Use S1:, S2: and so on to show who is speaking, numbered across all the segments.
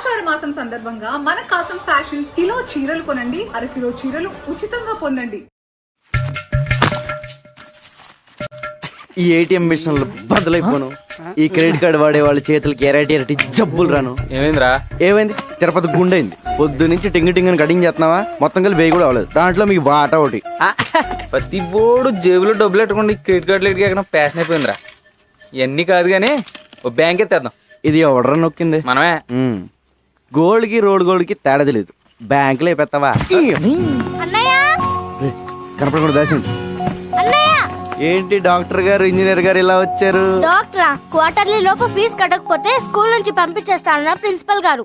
S1: ఆషాఢ మాసం సందర్భంగా మన కాసం ఫ్యాషన్స్ కిలో చీరలు కొనండి, అరకిలో చీరలు ఉచితంగా పొందండి.
S2: ఈ ఏటీఎం మిషన్లు బదులైపోను. ఈ క్రెడిట్ కార్డు వాడే వాళ్ళ చేతులకి ఎరటి జబ్బులు రాను.
S3: ఏమైందిరా?
S2: ఏమైంది? తిరుపతి గుండైంది. పొద్దు నుంచి టింగ్ టింగ్ అని కటింగ్ చేస్తున్నావా? మొత్తం కలిసి వేయి కూడా అవ్వలేదు. దాంట్లో మీకు వాటా ఒకటి.
S3: ప్రతి బోర్డు జేబులో డబ్బులు పెట్టుకోండి. క్రెడిట్ కార్డులు ఎక్కడ ఫ్యాషన్ అయిపోయిందిరా. ఇవన్నీ కాదు కానీ ఓ బ్యాంక్ ఎత్తేద్దాం.
S2: ఇది ఎవడరా నొక్కింది?
S3: మనమే.
S2: గోల్డ్ కి రోడ్ గోల్డ్ కి తేడా తెలియదు. బ్యాంకులో పెడతావా? కనపడకుండా దాసింది. ఏంటి డాక్టర్ గారు ఇంజనీర్ గారు ఇలా వచ్చారు?
S4: డాక్టరా, క్వార్టర్లీ లోపు ఫీజు కట్టకపోతే స్కూల్ నుంచి పంపించేస్తానన్నారు ప్రిన్సిపల్ గారు.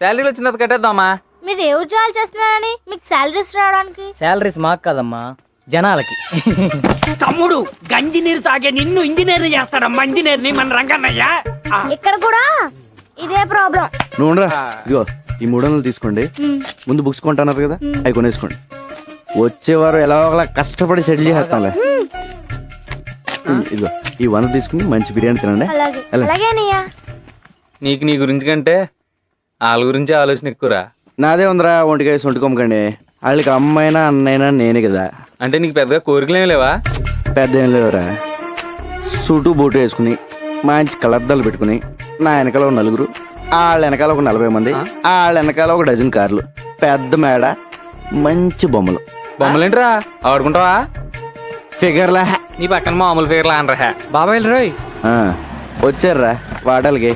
S3: శాలరీలు వచ్చిన తర్వాత కట్టేద్దామా?
S4: మీరు ఏ ఉద్యోగాలు చేస్తున్నారని మీకు శాలరీస్ రావడానికి?
S5: శాలరీస్ మాకు కాదమ్మా, జనాలకి.
S6: తమ్ముడు గంజి నీరు తాగే నిన్ను ఇంజనీర్ చేస్తాడమ్మా. ఇంజనీర్ ని మన రంగన్నయ్య.
S4: ఇక్కడ కూడా ఇదే ప్రాబ్లం.
S2: నువ్వురా, ఇదిగో ఈ 300 తీసుకోండి. ముందు బుక్స్ కొంటున్నారు కదా, అవి కొనేసుకోండి. వచ్చేవారు ఎలా ఒకలా కష్టపడి సెటిల్ చేస్తానులే. ఇదిగో ఈ 100 తీసుకుని మంచి బిర్యానీ తినండి.
S4: అలాగేనయ్యా.
S3: నీకు నీ గురించి కంటే వాళ్ళ గురించి ఆలోచన ఎక్కువరా.
S2: నాదే ఉందిరా, ఒంటికాయ సొంటుకోమకండి. వాళ్ళకి అమ్మైనా అన్నైనా నేనే కదా.
S3: అంటే నీకు పెద్దగా కోరికలు ఏమి లేవా?
S2: పెద్ద ఏం లేవురా. సూటు బూటు వేసుకుని మంచి కలర్దాలు పెట్టుకుని నా వెనకాల ఒక 4, వాళ్ళ వెనకాల ఒక 40 మంది, వాళ్ళ వెనకాల ఒక డజన్ కార్లు, పెద్ద మేడ, మంచి బొమ్మలు.
S3: బొమ్మలేంటిరా ఆడుకుంటావా?
S2: ఫిగర్లా
S3: నీ పక్కన మామూలు ఫిగర్లా అనరా.
S5: బాబాయ్ రోయ్
S2: వచ్చారా వాటాలకి.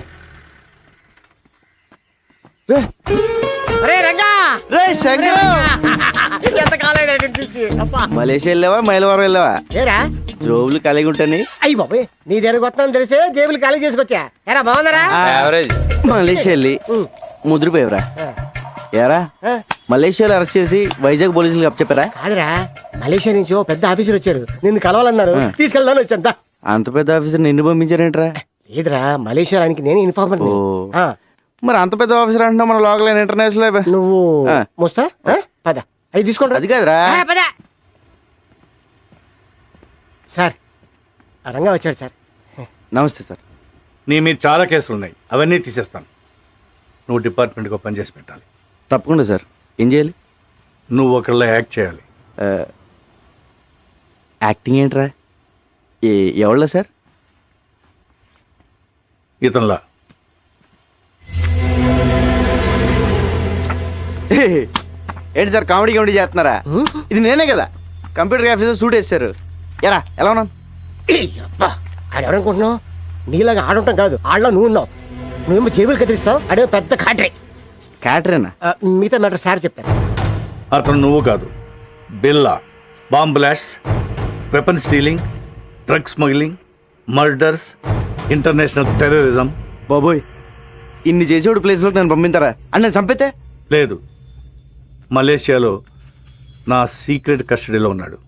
S2: మలేషియా వెళ్ళావా మైలవరం వెళ్ళావా? జోబులు కలిగి ఉంటాని.
S6: అయ్యి బాబు, నీ దగ్గర కొత్త తెలిసే జేబులు ఖాళీ చేసుకొచ్చా. ఎరా బాగున్నారా?
S3: యావరేజ్.
S2: మలేషియా వెళ్ళి ముద్రపోయావురా. ఏరా మలేషియాలో అరెస్ట్ చేసి వైజాగ్ పోలీసులు చెప్పారా?
S6: కాదురా, మలేషియా నుంచి ఓ పెద్ద ఆఫీసర్ వచ్చారు, నిన్ను కలవాలన్నారు. తీసుకెళ్దాను వచ్చాను.
S2: అంత పెద్ద ఆఫీసర్ నిన్ను పంపించారేంట్రా?
S6: లేదురా, మలేషియా ఆయనకి నేను ఇన్ఫార్మర్.
S2: మరి అంత పెద్ద ఆఫీసర్ అంటున్నా మన లోకల్ ఇంటర్నేషనల్.
S6: నువ్వు మోస్తా పద, అవి తీసుకోండి.
S2: అది కాదురా.
S6: పద సార్, రంగా వచ్చాడు సార్.
S2: నమస్తే సార్.
S7: నీ మీద చాలా కేసులు ఉన్నాయి, అవన్నీ తీసేస్తాను. నువ్వు డిపార్ట్మెంట్కి పని చేసి పెట్టాలి.
S2: తప్పకుండా సార్. ఏం చేయాలి?
S7: నువ్వు ఒకళ్ళ యాక్ట్ చేయాలి.
S2: యాక్టింగ్ ఏంట్రా? ఎవళ్ళ సార్?
S7: ఇతనిలా.
S2: ఏంటి సార్ కామెడీ కామెడీ చేస్తున్నారా? ఇది నేనే కదా కంప్యూటర్ ఆఫీసర్ సూట్ వేస్తారు. ఎరా ఎలా ఉన్నాను?
S6: ఆడెవరనుకుంటున్నావు? నీలాగా ఆడుంటాం కాదు, ఆడలో నువ్వు ఉన్నావు. నువ్వేమో జేబులు కదిలిస్తావు, అడే పెద్ద కాట్రే.
S2: క్యాటరేనా?
S6: మిగతా మ్యాటర్ సార్ చెప్తాను.
S7: అతను నువ్వు కాదు, బిల్లా. Bomb blast, weapon stealing, drug smuggling, murders, international terrorism.
S2: బాబోయ్, ఇన్ని చేసేవాడు ప్లేస్లోకి నన్ను పంపిస్తారా? అని నేను చంపితే?
S7: లేదు, మలేషియాలో నా సీక్రెట్ కస్టడీలో ఉన్నాడు,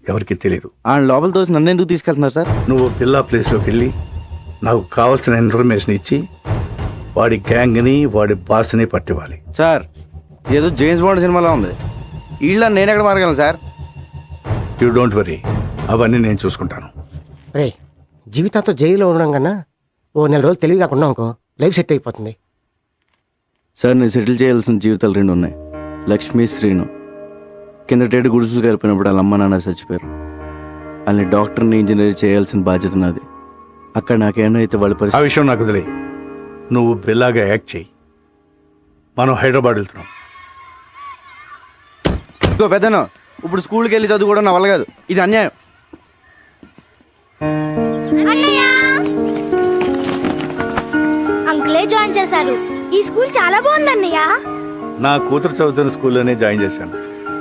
S7: ఎవరికి తెలియదు.
S2: ఆ లోపల తోసి నన్ను ఎందుకు తీసుకెళ్తున్నారు సార్?
S7: నువ్వు బిల్లా ప్లేస్లోకి వెళ్ళి నాకు కావాల్సిన ఇన్ఫర్మేషన్ ఇచ్చి వాడి గ్యాంగ్ని వాడి బాస్ని పట్టివ్వాలి.
S2: సార్ ఏదో జేమ్స్ బాండ్ సినిమాలో ఉంది. వీళ్ళ నేను ఎక్కడ మారగలను సార్?
S7: యూ డోంట్ వరీ, అవన్నీ నేను చూసుకుంటాను.
S6: రే, జీవితాంతో జైల్లో ఉండడం కన్నా ఓ 4 రోజులు తెలివి కాకుండా అనుకో, లైఫ్ సెట్ అయిపోతుంది.
S2: సార్ నేను సెటిల్ చేయాల్సిన జీవితాలు 2 ఉన్నాయి. లక్ష్మి, శ్రీను. కిందటేడు గుడుసులు కలిపినప్పుడు వాళ్ళ అమ్మ నాన్న చచ్చిపోయారు. వాళ్ళని డాక్టర్ని ఇంజనీర్ చేయాల్సిన బాధ్యత నాది. అక్కడ నాకేమో అయితే వాళ్ళ
S7: ఆ
S2: పరిస్థితి.
S7: విషయం నాకు వదిలే. నువ్వు బిల్లాగా యాక్ట్ చేయి. మనం హైదరాబాద్ వెళ్తున్నాం.
S2: ఇంకో పెద్దను ఇప్పుడు స్కూల్కి వెళ్ళి చదువుకోవడం నా వల్ల కాదు. ఇది అన్యాయం.
S4: అంకులే జాయిన్ చేశారు. ఈ స్కూల్ చాలా బాగుందన్నయ్య.
S7: నా కూతురు చదువుతున్న స్కూల్లోనే జాయిన్ చేశాను.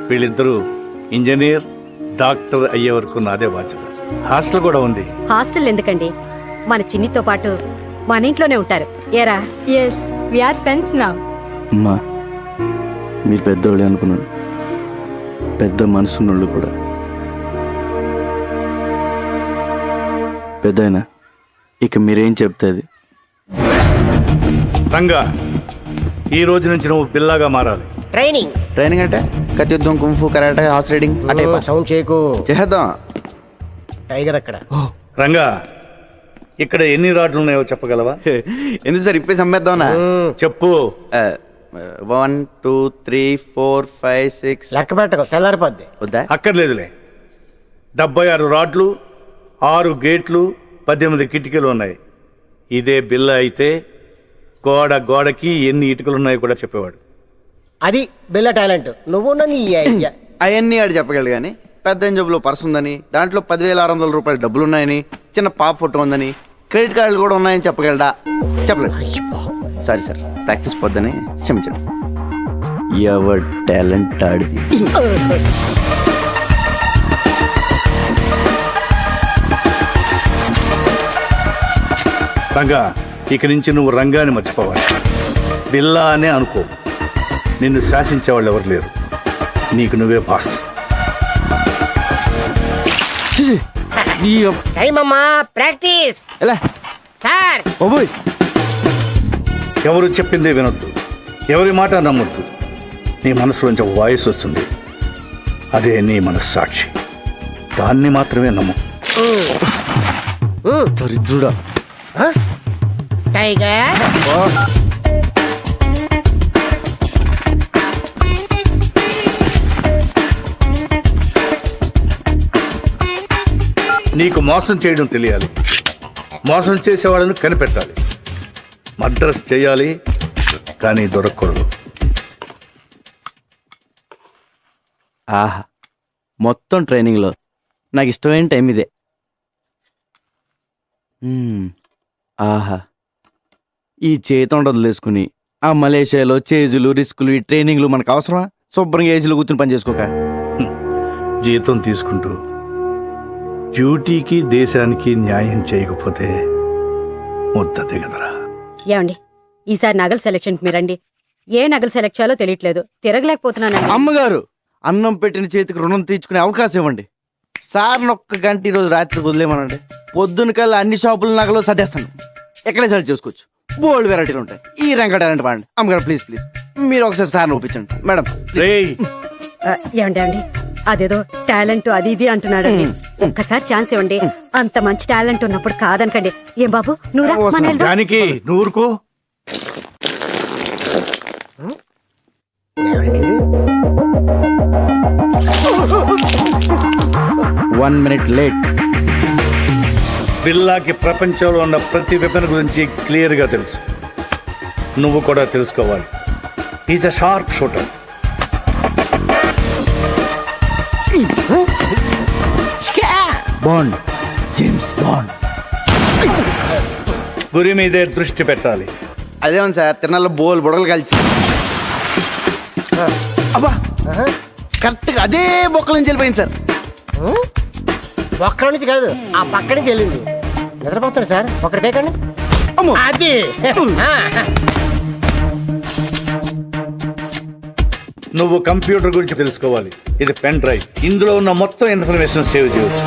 S7: వీళ్ళిద్దరూ ఇంజనీర్, డాక్టర్ అయ్యే వరకు నాదే బాధ్యత. హాస్టల్ కూడా ఉంది.
S8: హాస్టల్ ఎందుకండి, మన చిన్నితో పాటు మన ఇంట్లోనే ఉంటారు. ఏరా?
S9: Yes, we are friends now.
S2: అమ్మా, మీరు పెద్దోళ్ళే అనుకున్నాను. పెద్ద మనసున్నోళ్ళు కూడా. పెద్దయినా ఇక మీరేం చెప్తే అది.
S7: రంగా, ఈ రోజు నుంచి నువ్వు బిల్లాగా మారాలి.
S2: ట్రైనింగ్ అంటే కత్తి యుద్ధం, కుంఫు, కరాటే, హార్స్ రైడింగ్ అంటే
S6: సౌండ్ చేయకు.
S2: చేద్దాం.
S6: టైగర్ అక్కడ.
S7: రంగా, ఇక్కడ ఎన్ని రాడ్లు ఉన్నాయో చెప్పగలవా?
S2: ఎందుకు సార్ ఇప్పేసి అమ్మేద్దామనా?
S7: చెప్పు.
S2: 1 2 3 4 5 6
S6: లెక్క పెట్టకు, తెల్లారిపోద్ది.
S2: వద్దా?
S7: అక్కర్లేదులే. 76 రాడ్లు, 6 గేట్లు, 18 కిటికీలు ఉన్నాయి. ఇదే బిల్ల అయితే గోడకి ఎన్ని ఇటుకలు ఉన్నాయో కూడా చెప్పేవాడు.
S6: అది బిల్ల టాలెంట్. నువ్వు నీ ఐడియా.
S2: అవన్నీ ఆడు చెప్పగలడు కానీ పెద్ద జబ్బులో పర్స్ ఉందని, దాంట్లో 10,600 రూపాయల డబ్బులు ఉన్నాయని, చిన్న పాప ఫోటో ఉందని, క్రెడిట్ కార్డులు కూడా ఉన్నాయని చెప్పగలడా? చెప్పలేదు. సారీ సార్, ప్రాక్టీస్ పొద్దని క్షమించండి. ఎవర్ టాలెంట్ ఆడిది.
S7: రంగా, ఇక నుంచి నువ్వు రంగాన్ని మర్చిపోవాలి. బిల్లా అనే అనుకో. నిన్ను శాసించేవాళ్ళు ఎవరు లేరు. నీకు నువ్వే బాస్.
S6: టైం అమ్మా, ప్రాక్టీస్.
S2: ఎలా
S6: సార్
S2: బాబోయ్,
S7: ఎవరు చెప్పిందే వినొద్దు, ఎవరి మాట నమ్మొద్దు. నీ మనసులోంచి వాయిస్ వస్తుంది, అదే నీ మనస్సాక్షి. దాన్ని మాత్రమే నమ్ము.
S2: దరిద్రుడా.
S6: టైగర్
S7: నీకు మోసం చేయడం తెలియాలి, మోసం చేసేవాళ్ళని కనిపెట్టాలి. మర్డర్స్ చేయాలి కానీ దొరకకూడదు.
S2: ఆహా, మొత్తం ట్రైనింగ్లో నాకు ఇష్టమైన టైం ఇదే. ఆహా, ఈ చేతి వదిలేసుకుని ఆ మలేషియాలో చేజులు, రిస్కులు, ఈ ట్రైనింగ్లు మనకు అవసరమా? శుభ్రంగా ఏజీలో కూర్చుని పని చేసుకోక.
S7: జీతం తీసుకుంటూ డ్యూటీకి దేశానికి న్యాయం చేయకపోతే ముద్ద దిగదరా.
S8: ఏమండి, ఈసారి నగల సెలక్షన్ మీరండి. ఏ నగలు సెలెక్ట్ చేయాలో తెలియట్లేదు, తిరగలేకపోతున్నానండి.
S2: అమ్మగారు, అన్నం పెట్టిన చేతికి రుణం తీర్చుకునే అవకాశం ఇవ్వండి. సార్ని ఒక్క గంట ఈరోజు రాత్రి వదిలేమనండి. పొద్దున కల్లా అన్ని షాపుల నగలు సర్దేస్తాను. ఎక్కడే సెలెక్ట్ చేసుకోవచ్చు. బోల్డ్ వెరైటీలు ఉంటాయి. ఈ రంగ టాలెంట్ వాడండి. అమ్మగారు ప్లీజ్ ప్లీజ్ మీరు ఒకసారి సార్ని ఒప్పించండి మేడం.
S7: రేయ్,
S8: ఏమండి అండి, అదేదో టాలెంట్ అది ఇది అంటున్నాడండి. ఒక్కసారి ఛాన్స్ ఇవ్వండి. అంత మంచి టాలెంట్ ఉన్నప్పుడు కాదనకండి. ఏం బాబు, నువ్వురా, మన వెళ్దాం.
S7: దానికి నూరుకో.
S2: 1 minute లేట్.
S7: బిల్లాకి ప్రపంచంలో ఉన్న ప్రతి వెపన్ గురించి క్లియర్గా తెలుసు. నువ్వు కూడా తెలుసుకోవాలి. Is a sharp shooter.
S2: Bond, James bond.
S7: గురి మీదే దృష్టి పెట్టాలి.
S2: అదేమో సార్, తిరణాల్లో బోల్ బుడగలు కలిసి అబ్బా కరెక్ట్గా అదే బొక్కల నుంచి వెళ్ళిపోయింది సార్.
S6: ఒక్కడి నుంచి కాదు, ఆ పక్క నుంచి వెళ్ళింది. నిద్రపోతాడు సార్, ఒకటి కేకండి. అది
S7: నువ్వు కంప్యూటర్ గురించి తెలుసుకోవాలి. ఇది పెన్ డ్రైవ్. ఇందులో ఉన్న మొత్తం ఇన్ఫర్మేషన్ సేవ్ చేయవచ్చు.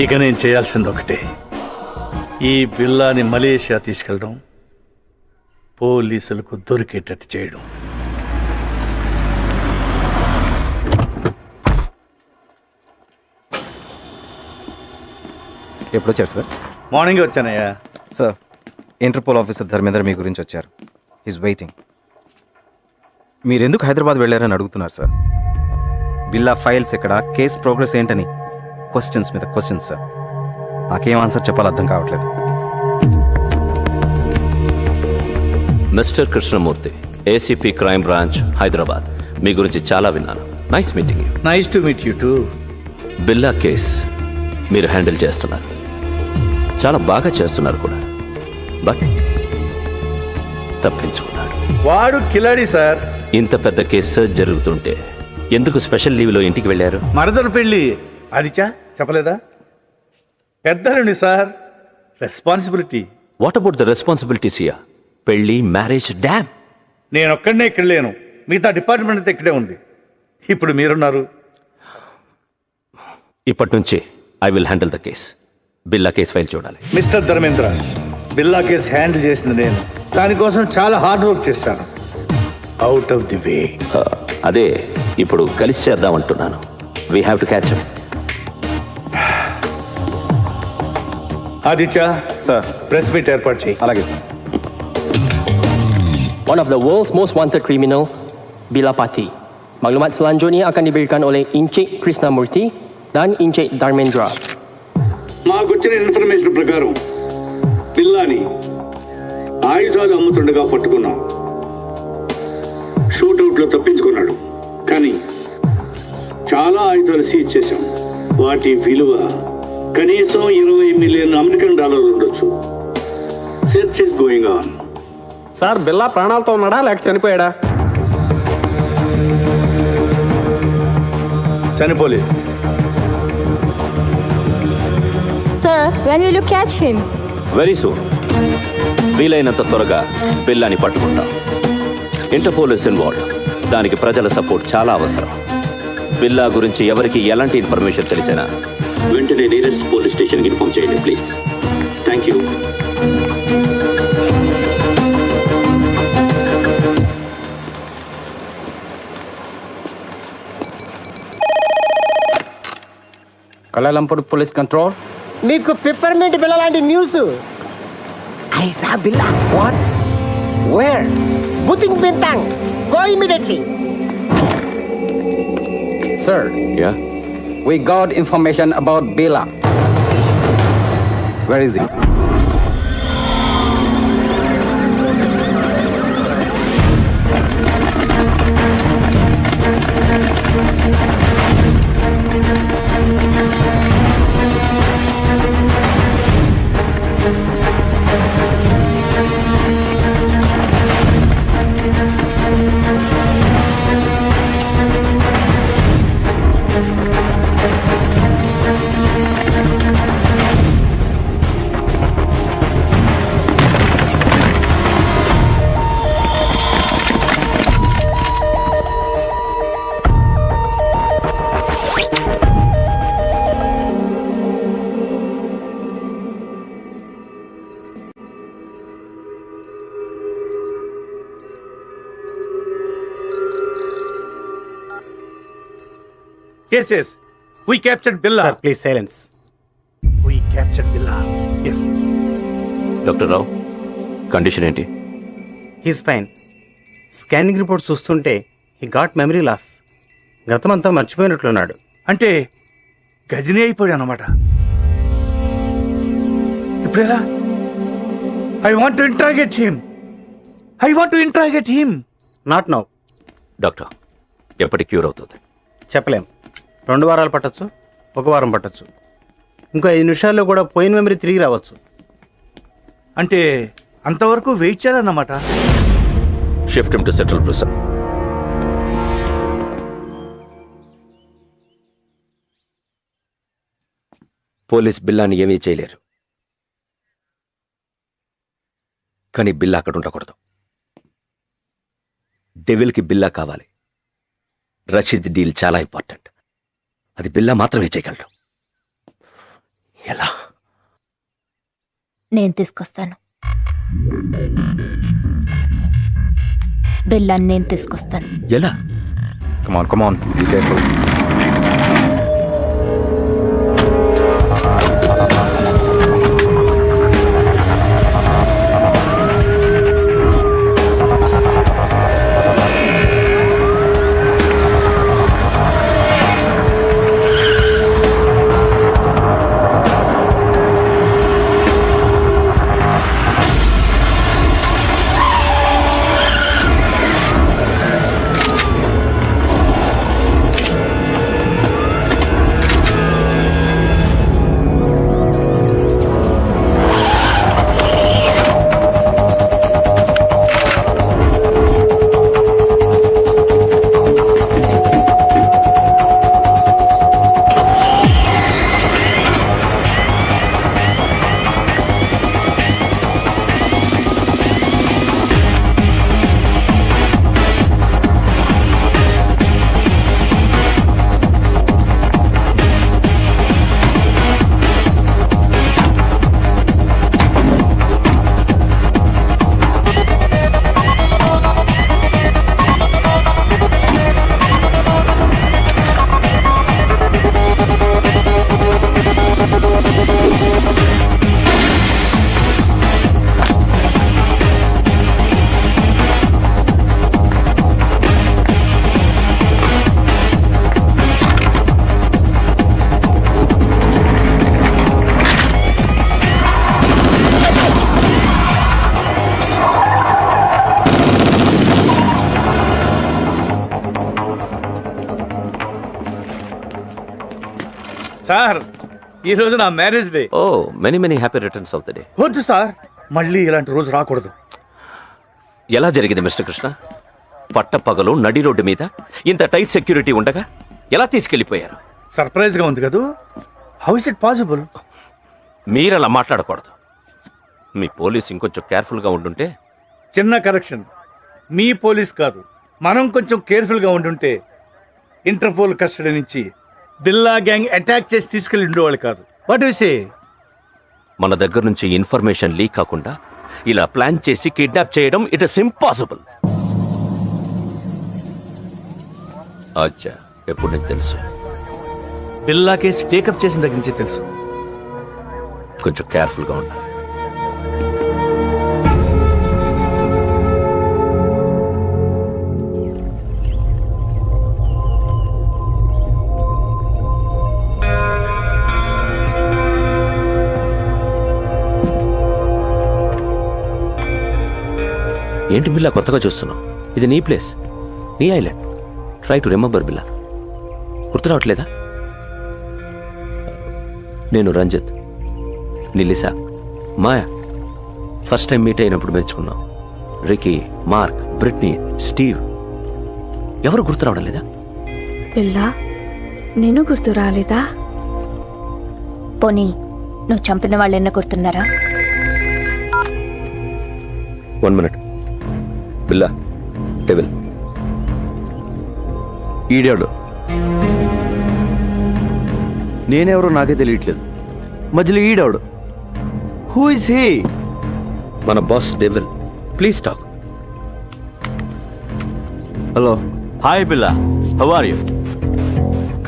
S7: ఇక నేను చేయాల్సింది ఒకటే, ఈ బిల్లాని మలేషియా తీసుకెళ్ళడం, పోలీసులకు దొరికేటట్టు చేయడం.
S10: ఎప్పుడు వచ్చారు సార్?
S7: మార్నింగ్ వచ్చానయ్యా.
S10: సార్, ఇంటర్పోల్ ఆఫీసర్ ధర్మేంద్ర మీ గురించి వచ్చారు. Is waiting. మీరు ఎందుకు హైదరాబాద్ వెళ్ళారని అడుగుతున్నారు సార్. బిల్లా ఫైల్స్ ఎక్కడ, కేస్ ప్రోగ్రెస్ ఏంటని క్వశ్చన్స్ మీద క్వశ్చన్స్ సార్. నాకేం ఆన్సర్ చెప్పాలో అర్థం కావట్లేదు.
S11: Mister Krishnamurthy, ACP crime branch, Hyderabad. మీ గురించి చాలా విన్నాను. Nice meeting you.
S7: Nice to meet you too.
S11: Billa case మీరు హ్యాండిల్ చేస్తున్నారు, చాలా బాగా చేస్తున్నారు కూడా. బట్ తప్పించుకున్నాడు.
S7: వాడు కిలాడి సార్.
S11: ఇంత పెద్ద కేసు జరుగుతుంటే ఎందుకు స్పెషల్ లీవ్లో ఇంటికి వెళ్ళారు?
S7: మరదలు పెళ్ళి ఆదిత్య చెప్పలేదా? పెద్దలండి sir, responsibility.
S11: What about the responsibilities here? పెళ్లి, మ్యారేజ్, డ్యామ్.
S7: నేను ఒక్కడనే ఇక్కడ లేను, మిగతా డిపార్ట్మెంట్ అంతా ఇక్కడే ఉంది. ఇప్పుడు మీరున్నారు.
S11: ఇప్పటి నుంచి I will handle the case. Billa case file చూడాలి.
S7: Mister Dharmendra, Billa case handle చేసింది నేను. దానికోసం చాలా హార్డ్ వర్క్ చేశాను. Out of the way.
S11: అదే ఇప్పుడు కలిసి చేద్దామంటున్నాను. We have to catch up.
S7: Aditya
S10: sir.
S7: Press meet ఏర్పాటు చేయి.
S10: అలాగే sir.
S5: One of the world's most wanted criminal, Bila Pati. Maklumat selanjutnya akan diberikan oleh Encik Krishnamurti dan Encik Dharmendra.
S7: మాకొచ్చిన information ప్రకారం పిల్లాని ఆయుధాలు అమ్ముతుండగా పట్టుకున్నాం. షూట్అవుట్లో తప్పించుకున్నాడు, కానీ చాలా ఆయుధాలు సీజ్ చేశాం. వాటి విలువ కనీసం 20 మిలియన్ అమెరికన్ డాలర్లు ఉండొచ్చు. Search is going on.
S5: Sir, బిల్లా ప్రాణాలతో ఉన్నాడా లేక చనిపోయాడా?
S7: చనిపోలేదు.
S9: Sir, when will you catch him?
S11: Very soon. వీలైనంత త్వరగా బిల్లాని పట్టుకుంటాం. Interpole is involved. దానికి ప్రజల సపోర్ట్ చాలా అవసరం. బిల్లా గురించి ఎవరికి ఎలాంటి ఇన్ఫర్మేషన్ తెలిసినా వెంటనే నియరెస్ట్ పోలీస్ స్టేషన్కి ఇన్ఫార్మ్ చేయండి please. Thank you.
S5: Kuala Lumpur Police Control.
S6: నీకు పిప్పర్మెంట్ బిల్ల లాంటి న్యూస్. ఐసా బిల్లా.
S5: What? Where?
S6: బుతింగ్ Bintang. Go immediately.
S5: Sir,
S11: yeah,
S5: we got information about Bila.
S10: Where is he?
S7: Yes, yes. We captured Billa.
S6: Sir, please silence.
S7: We captured Billa. Yes.
S11: Doctor Rao, condition ఏంటి?
S6: He's fine. Scanning report చూస్తుంటే he got memory loss. గతమంతా మర్చిపోయినట్లున్నాడు.
S7: అంటే గజనీ అయిపోయాడు అన్నమాట. ఇప్పుడెలా? I want to interrogate him.
S6: Not now.
S11: Doctor, ఎప్పటికి cure అవుతుంది?
S6: చెప్పలేం. 2 వారాలు పట్టచ్చు, 1 వారం పట్టచ్చు, ఇంకో 5 నిమిషాల్లో కూడా పోయిన మెమరీ తిరిగి రావచ్చు.
S7: అంటే అంతవరకు వెయిట్ చేయాలన్నమాట.
S11: Shift him to central prison. Police బిల్లాని ఏమీ చేయలేరు, కానీ బిల్లా అక్కడ ఉండకూడదు. డెవిల్కి బిల్లా కావాలి. రషీద్ డీల్ చాలా ఇంపార్టెంట్. అది బిల్లా మాత్రమే చేయగలడు. ఎలా?
S9: నేను తీసుకొస్తాను. బిల్లాన్ని నేను తీసుకొస్తాను.
S11: ఎలా?
S10: Come on, be careful.
S7: Sir ఈ రోజు నా marriage day.
S11: Oh many many happy returns of the day.
S7: వద్దు సార్, మళ్ళీ ఇలాంటి రోజు రాకూడదు.
S11: ఎలా జరిగింది మిస్టర్ కృష్ణ? పట్టపగలు నడి రోడ్డు మీద ఇంత టైట్ సెక్యూరిటీ ఉండగా ఎలా తీసుకెళ్లిపోయారు?
S7: సర్ప్రైజ్ గా ఉంది కదూ. How is it possible?
S11: మీరలా మాట్లాడకూడదు. మీ పోలీస్ ఇంకొంచెం కేర్ఫుల్గా ఉండుంటే.
S7: చిన్న కరెక్షన్, మీ పోలీస్ కాదు, మనం కొంచెం కేర్ఫుల్గా ఉండుంటే ఇంటర్పోల్ కస్టడీ నుంచి బిల్లా గ్యాంగ్ అటాక్ చేసి తీసుకెళ్ళి ఉండేవాళ్ళు కాదు. What you say?
S11: మన దగ్గర నుంచి ఇన్ఫర్మేషన్ లీక్ కాకుండా ఇలా ప్లాన్ చేసి కిడ్నాప్ చేయడం ఇట్ ఇస్ ఇంపాసిబుల్. అచ్చా, ఎప్పుడు నీకు తెలుసు?
S7: బిల్లా కేసు టేకప్ చేసిన దగ్గర నుంచి తెలుసు.
S11: కొంచెం కేర్ఫుల్గా ఉండాలి. ఏంటి బిల్లా కొత్తగా చూస్తున్నావు? ఇది నీ ప్లేస్, నీ ఐలాండ్. ట్రై టు రిమెంబర్ బిల్లా. గుర్తు రావట్లేదా? నేను రంజిత్, నిలిసా, మాయా ఫస్ట్ టైం మీట్ అయినప్పుడు మెచ్చుకున్నాం. రికీ, మార్క్, బ్రిట్నీ, స్టీవ్, ఎవరు గుర్తు రావడం లేదా?
S9: పిల్లా, నేను గుర్తు రాలేదా? పోనీ నువ్వు చంపిన వాళ్ళు ఎన్న గుర్తున్నారా?
S11: 1 minute. బిల్లా, డెవిల్.
S2: ఈడాడు. నేనెవరో నాకే తెలియట్లేదు. మధ్యలో ఈడాడు. Who is he?
S11: మన boss devil. Please talk.
S2: Hello.
S12: Hi Billa, how are you?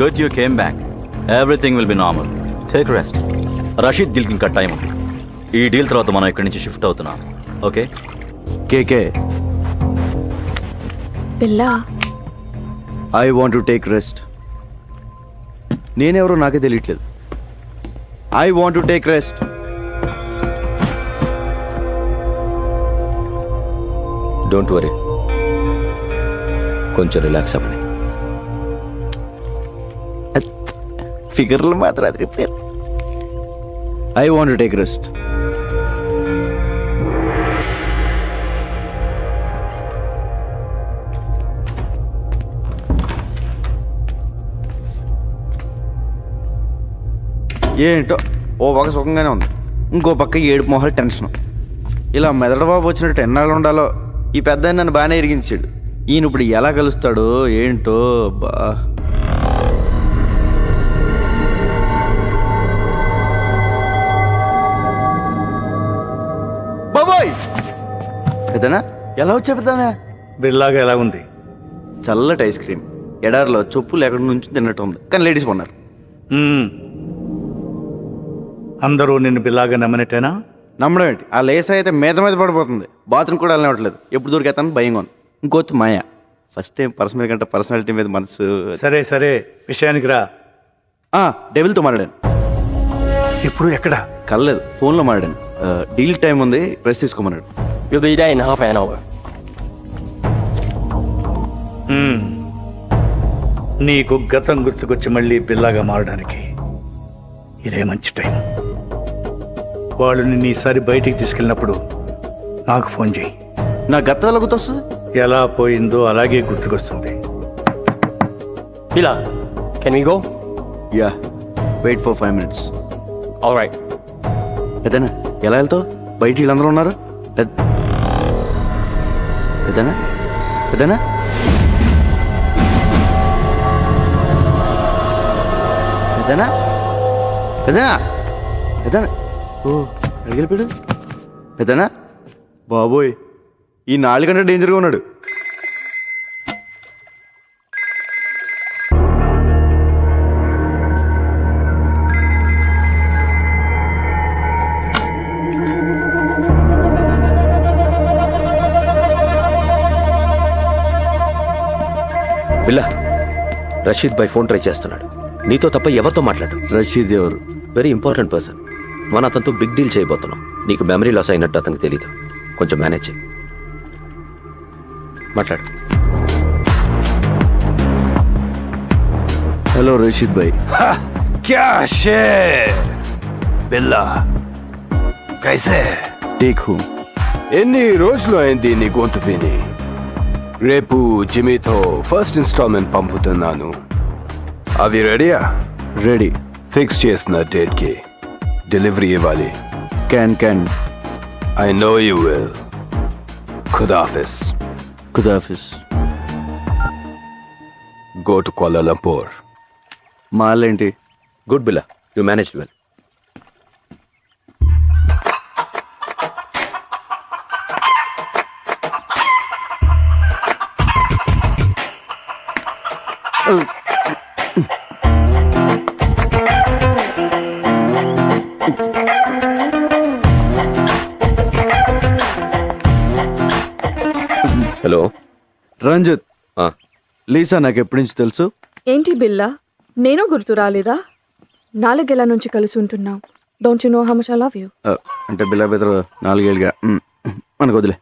S12: Good you came back. Everything will be normal. Take rest. Rashid డీల్కి ఇంకా టైం ఉంది. ఈ డీల్ తర్వాత మనం ఇక్కడి నుంచి షిఫ్ట్ అవుతున్నాం. ఓకే?
S2: కేకే,
S9: పిల్లా,
S2: I want to take rest. నేనెవరో నాకే తెలియట్లేదు. I want to take rest.
S11: Don't worry, కొంచెం రిలాక్స్ అవ్వండి.
S2: ఫిగర్లు మాత్రం అది repair. I want to take rest. ఏంటో ఓ పక్క సుఖంగానే ఉంది, ఇంకో పక్క ఏడుపు మొహాలు టెన్షన్. ఇలా మెదడు బాబు వచ్చినట్టు ఎన్నాళ్ళు ఉండాలో. ఈ పెద్ద నన్ను బాగానే ఇరిగించాడు. ఈయన ఇప్పుడు ఎలా కలుస్తాడో ఏంటో. బా బాబోయ్, పెద్దనా ఎలా వచ్చా పెద్దనా?
S7: బిల్లాగా ఎలా ఉంది?
S2: చల్లటి ఐస్ క్రీమ్ ఎడారిలో చొప్పులు ఎక్కడి నుంచి తిన్నట్టు ఉంది, కానీ లేడీస్ కొన్నారు.
S7: అందరూ నిన్ను బిల్లాగా నమ్మనట్టేనా?
S2: నమ్మడం ఏంటి? ఆ లేస్ అయితే మీద మీద పడిపోతుంది. బాత్రూమ్ కూడా వెళ్ళనివ్వట్లేదు. ఎప్పుడు దొరికేతాను భయంగా ఉంది. ఇంకోటి మాయా. ఫస్ట్ టైం పర్సనల్ కంటే పర్సనాలిటీ మీద మనసు.
S7: సరే సరే, విషయానికి రా.
S2: డెవిల్తో మాట్లాడాను.
S7: ఇప్పుడు ఎక్కడ?
S2: కలలేదు, ఫోన్లో మాట్లాడాను. డీల్ టైం ఉంది, press తీసుకోమన్నాడు.
S5: You'll be there in half an hour.
S7: నీకు గతం గుర్తుకొచ్చి మళ్ళీ బిల్లాగా మారడానికి ఇదే మంచి టైం. వాళ్ళు నిన్ను ఈసారి బయటికి తీసుకెళ్ళినప్పుడు నాకు ఫోన్ చేయి.
S2: నా గతం ఎలా గుర్తొస్తుంది?
S7: ఎలా పోయిందో అలాగే గుర్తుకొస్తుంది.
S5: Billa, can we go?
S2: Yeah, wait for 5 minutes.
S5: All right.
S2: పెద్దనా ఎలా వెళ్తావు? బయట వీళ్ళందరూ ఉన్నారు. పెద్దనా పెద్దనా పెద్దనా పెద్దనా పెద్దనా ఓ అడిగిపోయాడు. పెద్దనా బాబోయ్, ఈ 4 గంటల డేంజర్గా ఉన్నాడు.
S11: బిల్లా, రషీద్ బై ఫోన్ ట్రై చేస్తున్నాడు. నీతో తప్ప ఎవరితో మాట్లాడు?
S2: రషీద్ ఎవరు?
S11: Very important person. మన అతనితో బిగ్ డీల్ చేయబోతున్నాం. నీకు మెమరీ లాస్ అయినట్టు అతనికి తెలీదు. కొంచెం మేనేజ్ చేయి. మాట్లాడు.
S2: హలో రషీద్ భాయ్.
S13: क्या शेर బిల్లా కైసే
S2: ఠీక్ హూ.
S13: ఎన్ని రోజులు అయింది నీ గొంతు విని? రేపు జిమీతో ఫస్ట్ ఇన్స్టాల్మెంట్ పంపుతున్నాను. అవి రెడీయా?
S2: రెడీ.
S13: ఫిక్స్ చేసిన డేట్ కి డెలివరీ ఇవ్వాలి.
S2: Can
S13: I know you will. ఖుదాఫిస్.
S2: ఖుదాఫిస్.
S13: Go to Kuala Lumpur.
S2: మాలేంటి?
S11: Good Billa, you manage well. Hello
S2: Ranjit, Lisa నాకు ఎప్పటి నుంచి తెలుసు?
S9: ఏంటి బిల్లా, నేను గుర్తు రాలేదా? 4 ఏళ్ల నుంచి కలిసి ఉంటున్నాం. Don't you know how much I love you?
S2: అంటే బిల్లా బెదరు 4 ఏళ్ళుగా. మనకు వదిలే.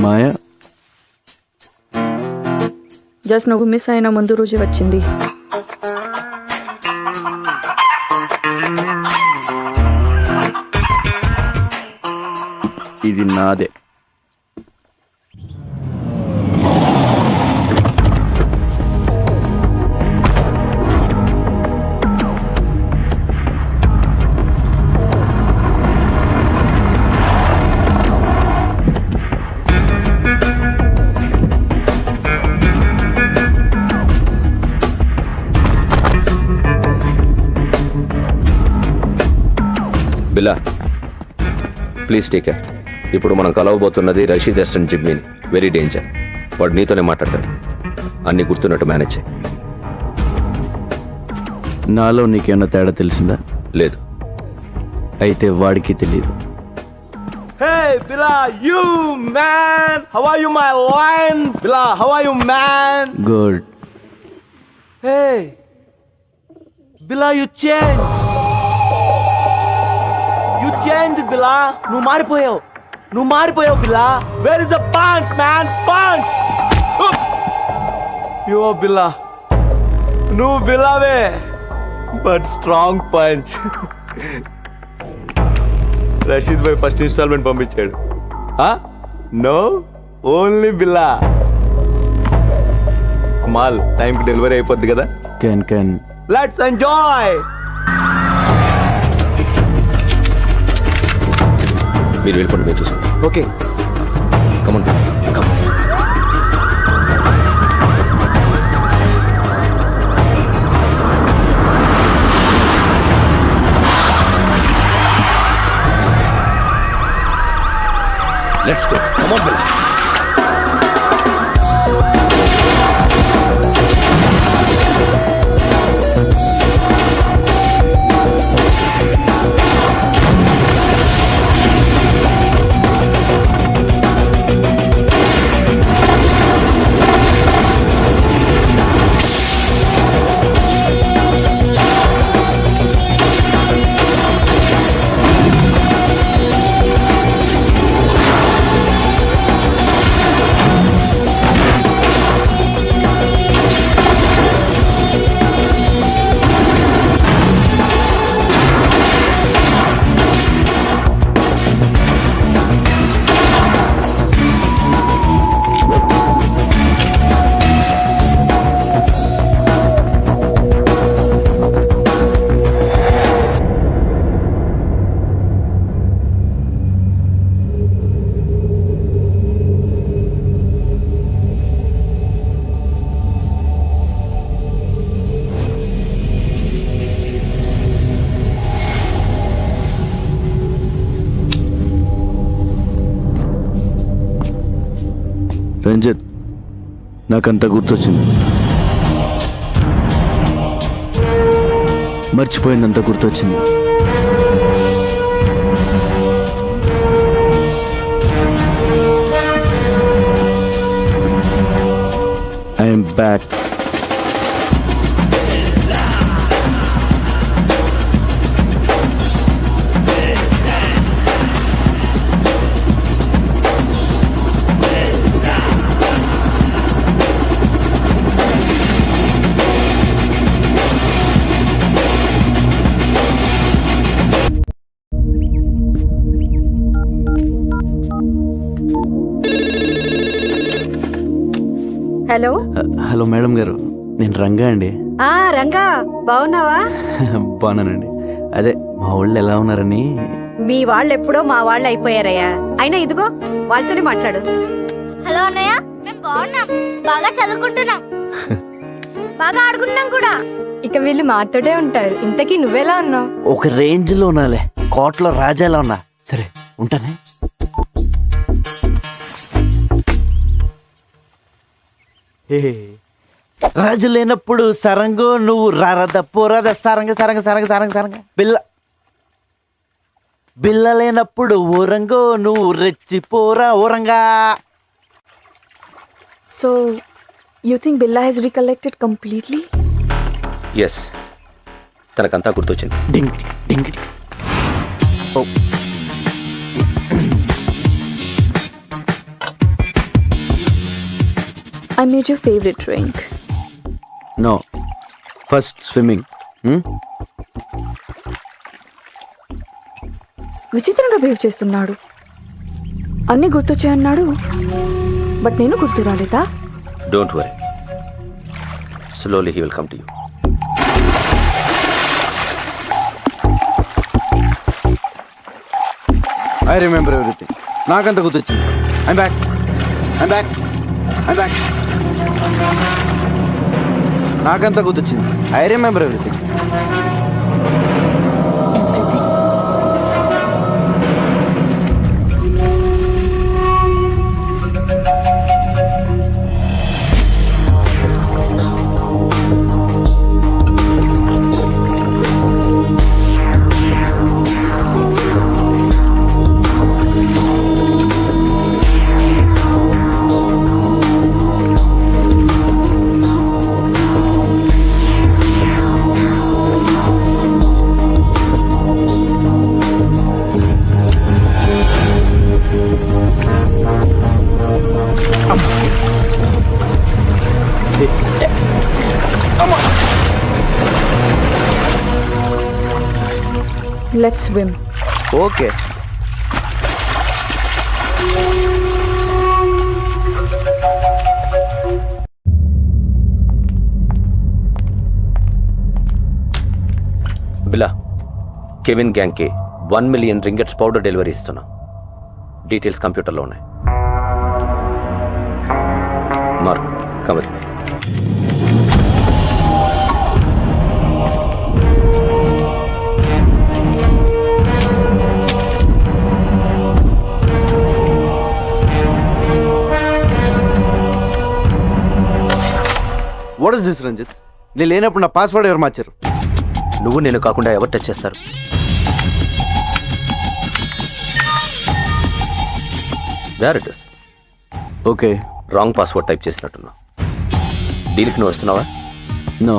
S2: మాయా
S9: జస్ట్ నువ్వు మిస్ అయిన ముందు రోజు వచ్చింది.
S2: ఇది నాదే.
S11: బిల్లా ప్లీజ్ టేక్ కేర్. ఇప్పుడు మనం కలవబోతున్నది రషీద్ ఎస్టన్ జిమ్మిన్. Very danger. వాడు నీతోనే మాట్లాడతాడు. అన్ని గుర్తున్నట్టు మేనేజ్ చేయి.
S2: నాలో నీకేమన్నా తేడా తెలిసిందా?
S11: లేదు.
S2: అయితే వాడికి తెలియదు.
S10: Hey, Bila, you man! How are you, my lion? Bila, how are you, man?
S2: Good.
S10: Hey, Bila, you changed. You changed, Bila. నువ్వు మారిపోయావు, Bila. Where is the punch, man? Punch! You are Bila. నువ్వు Bilaవే, but strong punch. Rashid భాయ్ first installment పంపించాడు. No, only Billa. మాల్ టైంకి delivery అయిపోద్ది కదా.
S2: Can
S10: let's enjoy.
S11: మీరు వెళ్ళిపోండి, మేము చూసుకోండి.
S10: Okay,
S11: come on come on. Let's go. Come on, Bella.
S2: Ranjith, నాకంతా గుర్తొచ్చింది. మర్చిపోయిందంతా గుర్తొచ్చింది. I'm back. హలో మేడం గారు, నేను రంగా అండి.
S8: రంగా బాగున్నావా?
S2: బాగున్నానండి. అదే మా వాళ్ళు ఎలా ఉన్నారని.
S8: మీ వాళ్ళు ఎప్పుడో మా వాళ్ళు అయిపోయారయ్యా. అయినా ఇదిగో వాళ్ళతోనే మాట్లాడు.
S4: హలో అన్నయ్య, మేము బాగున్నాం, బాగా చదువుకుంటున్నాం, బాగా ఆడుకుంటున్నాం కూడా.
S9: ఇక వీళ్ళు మాతోటే ఉంటారు. ఇంతకీ నువ్వెలా ఉన్నావు?
S2: ఒక రేంజ్ లో ఉన్నాలే, కోట్లో రాజాలా ఉన్నా. సరే ఉంటానే. రాజు లేనప్పుడు సరంగు నువ్వు రారద పోరద సరంగ సరంగ సరంగ సరంగ సరంగ బిల్ల లేనప్పుడు ఊరంగో నువ్వు రెచ్చిపోరా ఊరంగా.
S9: So you think Billa has recollected completely?
S11: Yes, తనకంతా గుర్తొచ్చింది.
S2: Ding ding. Oh
S9: I made your favorite drink.
S2: No, first swimming.
S9: విచిత్రంగా బిహేవ్ చేస్తున్నాడు. అన్నీ గుర్తొచ్చాయన్నాడు, బట్ నేను గుర్తు రాలేదా?
S11: Don't worry, slowly he will come to you.
S2: I remember everything. నాకంత గుర్తొచ్చింది. I'm back. నాకంతా గుర్తొచ్చింది. I remember everything.
S9: Let's swim.
S2: Okay.
S11: Billa, Kevin గ్యాంగ్కి 1 మిలియన్ రింగెట్స్ పౌడర్ డెలివరీ ఇస్తున్నాం. డీటెయిల్స్ కంప్యూటర్లో ఉన్నాయి. మార్క్ కమర్.
S2: What is this Ranjith? నేను లేనప్పుడు నా పాస్వర్డ్ ఎవరు మార్చారు?
S11: నువ్వు నేను కాకుండా ఎవరు టచ్ చేస్తారు? Where it is.
S2: Okay,
S11: wrong password type చేసినట్టున్నా. దీనికి నువ్వు వస్తున్నావా?
S2: నో.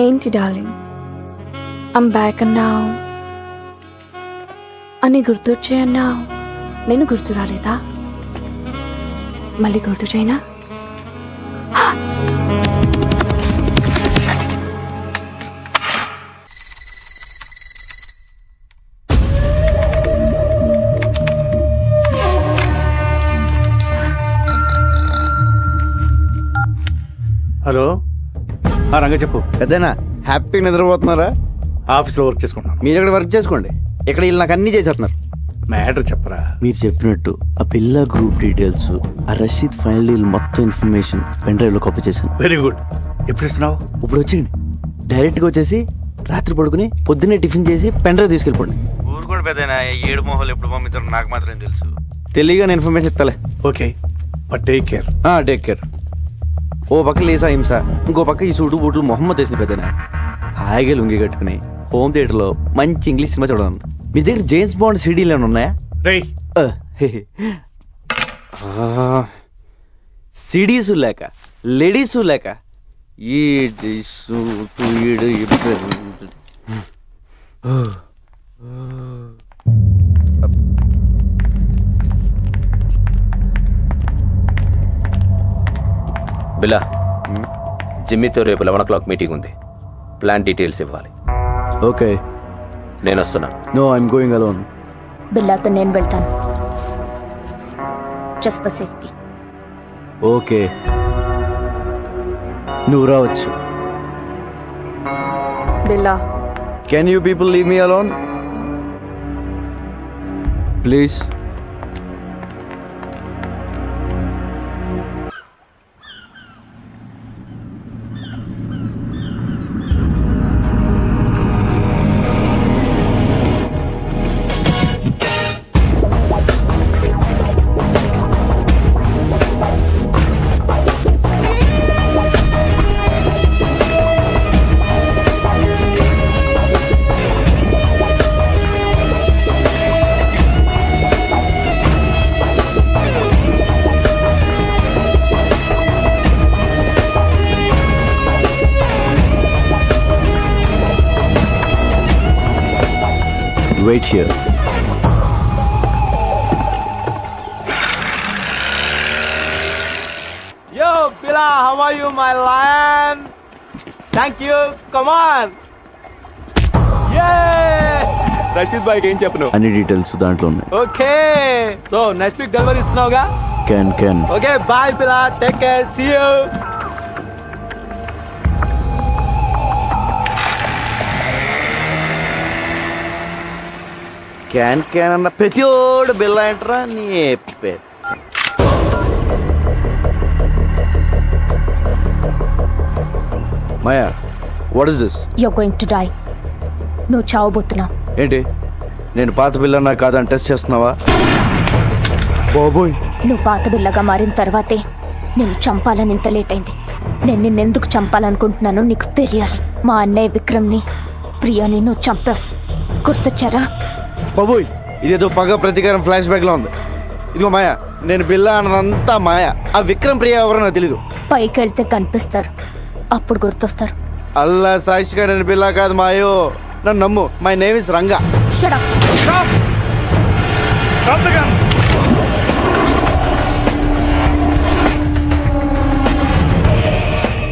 S9: ఏంటి డార్లింగ్, ఐమ్ బ్యాక్ అన్నావు, అని గుర్తొచ్చాయన్నావు. నేను గుర్తు రాలేదా? మళ్ళీ గుర్తు చేయనా?
S6: హలో, రంగ చెప్పు.
S2: పెద్దనా హ్యాపీగా నిద్రపోతున్నారా?
S6: ఆఫీస్లో వర్క్ చేసుకుంటున్నాను.
S2: మీరు ఇక్కడ వర్క్ చేసుకోండి, ఇక్కడ వీళ్ళు నాకు అన్నీ చేసేస్తున్నారు.
S6: మ్యాటర్ చెప్పరా.
S2: మీరు చెప్పినట్టు ఆ పిల్ల గ్రూప్ డీటెయిల్స్, ఆ రషీద్ ఫైనల్ డీల్ మొత్తం ఇన్ఫర్మేషన్ పెన్ డ్రైవ్లో కాపీ చేశాను.
S6: Very good. ఎప్పుడు ఇస్తున్నావు?
S2: ఇప్పుడు వచ్చింది. డైరెక్ట్గా వచ్చేసి రాత్రి పడుకుని పొద్దున్నే టిఫిన్ చేసి పెన్ డ్రైవ్ తీసుకెళ్ళిపోండి. ఊరుకోండి పెద్దనా, 7 మొహాలు ఎప్పుడు పంపిస్తారో నాకు మాత్రం తెలుసు. తెలియగానే ఇన్ఫర్మేషన్ ఇస్తాలే.
S6: Okay, but take care.
S2: Take care. ఓ పక్క లేసా హింస, ఇంకో పక్క ఈ సూటు బూట్లు మొహమ్మద్ వేసిన పెద్దనా హాయిగా లుంగి కట్టుకుని హోమ్ థియేటర్లో మంచి ఇంగ్లీష్ సినిమా చూడడం. మీ దగ్గర జేమ్స్ బాండ్ సీడీలు ఏమైనా ఉన్నాయా? సిడీసు లేక లేడీసు లేక ఈడు సూటు ఈడు ఇప్పుడు
S11: బిలా జిమ్మీతో రేపు 11 మీటింగ్ ఉంది. ప్లాన్ డీటెయిల్స్ ఇవ్వాలి.
S2: ఓకే.
S11: నేను వస్తున్నాను.
S2: No, I'm going alone.
S4: బిల్లాతో నేను వెళ్తాను. Just for safety.
S2: ఓకే, నువ్వు రావచ్చు.
S9: Billa,
S2: can you people leave me alone please? Wait here.
S6: Yo, Bila, how are you, my lion? Thank you. Come on. Yeah. Rashid బాయ్కి ఏం చెప్పను?
S2: అన్ని డీటెయిల్స్ దాంట్లో ఉన్నాయి.
S6: Okay, so next week delivery ఇస్తున్నావుగా?
S2: Can.
S6: Okay, bye Billa, take care, see you.
S2: క్యాన్ అన్న ప్రతిోడు బిల్ల ఏంట్రా నీ మాయా, what is this?
S4: You're going to die. నువ్వు చావబోతున్నావు.
S2: ఏంటి, నేను పాత బిల్లన్నా కాదని టెస్ట్ చేస్తున్నావా? బాబోయ్,
S4: నువ్వు పాత బిల్లగా మారిన తర్వాతే నేను చంపాలని ఇంత లేట్ అయింది. నేను నిన్నెందుకు చంపాలనుకుంటున్నానో నీకు తెలియాలి. మా అన్నయ్య విక్రమ్ని, ప్రియాని నువ్వు చంపావు. గుర్తొచ్చారా?
S2: బాబోయ్, ఇదేదో పగ ప్రతీకారం ఫ్లాష్ బ్యాక్ లో ఉంది. ఇదిగో మాయా, నేను బిల్లా అన్నదంతా మాయా. ఆ విక్రమ్ ప్రియ ఎవరో నాకు తెలీదు.
S4: పైకి వెళ్తే కనిపిస్తారు, అప్పుడు గుర్తొస్తారు.
S2: అల్లా సాక్షిగా నేను బిల్లా కాదు మాయో, నన్ను నమ్ము. My name is Ranga.
S4: Shut up.
S7: Stop the gun.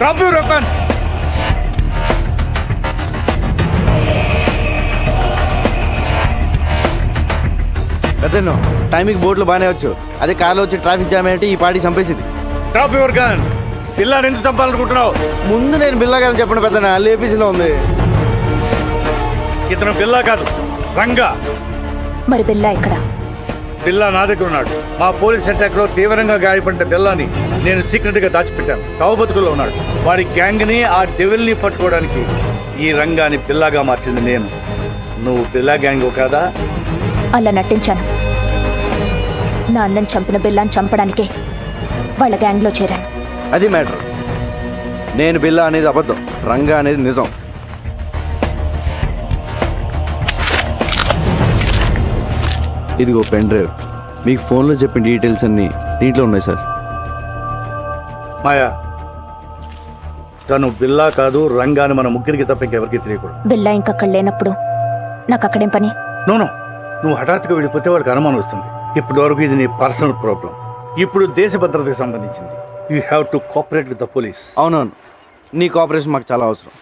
S7: Drop your weapons.
S2: పెద్దను టైంకి బోట్లో బాగానే వచ్చు, అదే కార్లో వచ్చి ట్రాఫిక్ జామ్ ఏంటి ఈ పార్టీ చంపేసింది.
S7: Drop your gun. పిల్లని ఎందుకు చంపాలనుకుంటున్నావు?
S2: ముందు నేను బిల్లా కాదని చెప్పండి పెద్దనా, లేపీసీలో ఉంది.
S7: ఇతను బిల్లా కాదు, రంగా.
S4: మరి బిల్లా ఇక్కడ?
S7: బిల్లా నా దగ్గర ఉన్నాడు. మా పోలీస్ అటాక్ లో తీవ్రంగా గాయపడిన బిల్లాని నేను సీక్రెట్ గా దాచిపెట్టాను. చావు బతుకుల్లో ఉన్నాడు. వారి గ్యాంగ్ ని, ఆ డెవిల్ ని పట్టుకోవడానికి ఈ రంగాని బిల్లాగా మార్చింది నేను. నువ్వు బిల్లా గ్యాంగ్ కాదా?
S4: అలా నటించాను. నా అన్నని చంపిన బిల్లాని చంపడానికే వాళ్ళ గ్యాంగ్లో చేరాను.
S2: అది మ్యాటర్. నేను బిల్లా అనేది అబద్ధం, రంగా అనేది నిజం. ఇదిగో పెన్ డ్రైవ్, మీకు ఫోన్లో చెప్పిన డీటెయిల్స్ అన్నీ దీంట్లో ఉన్నాయి సార్.
S7: మాయా, తను బిల్లా కాదు, రంగాని మన ముగ్గురికి తప్ప ఇంకెవరికి తెలియకూడదు.
S4: బిల్లా ఇంకక్కడ లేనప్పుడు నాకు అక్కడేం పని?
S7: నోనో, నువ్వు హఠాత్తుగా వెళ్ళిపోతే వాడికి అనుమానం వస్తుంది. ఇప్పటి వరకు ఇది నీ పర్సనల్ ప్రాబ్లం. ఇప్పుడు దేశ భద్రతకు సంబంధించింది. You have to cooperate with the police.
S2: అవునవును, నీ కోఆపరేషన్ మాకు చాలా అవసరం.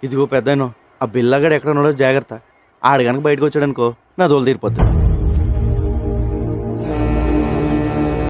S2: ఇదిగో పెద్దనో, ఆ బిల్లాగాడు ఎక్కడ ఉన్నాడో జాగ్రత్త. ఆడు కనుక బయటకు వచ్చాడనుకో నా దోలు తీరిపోద్ది.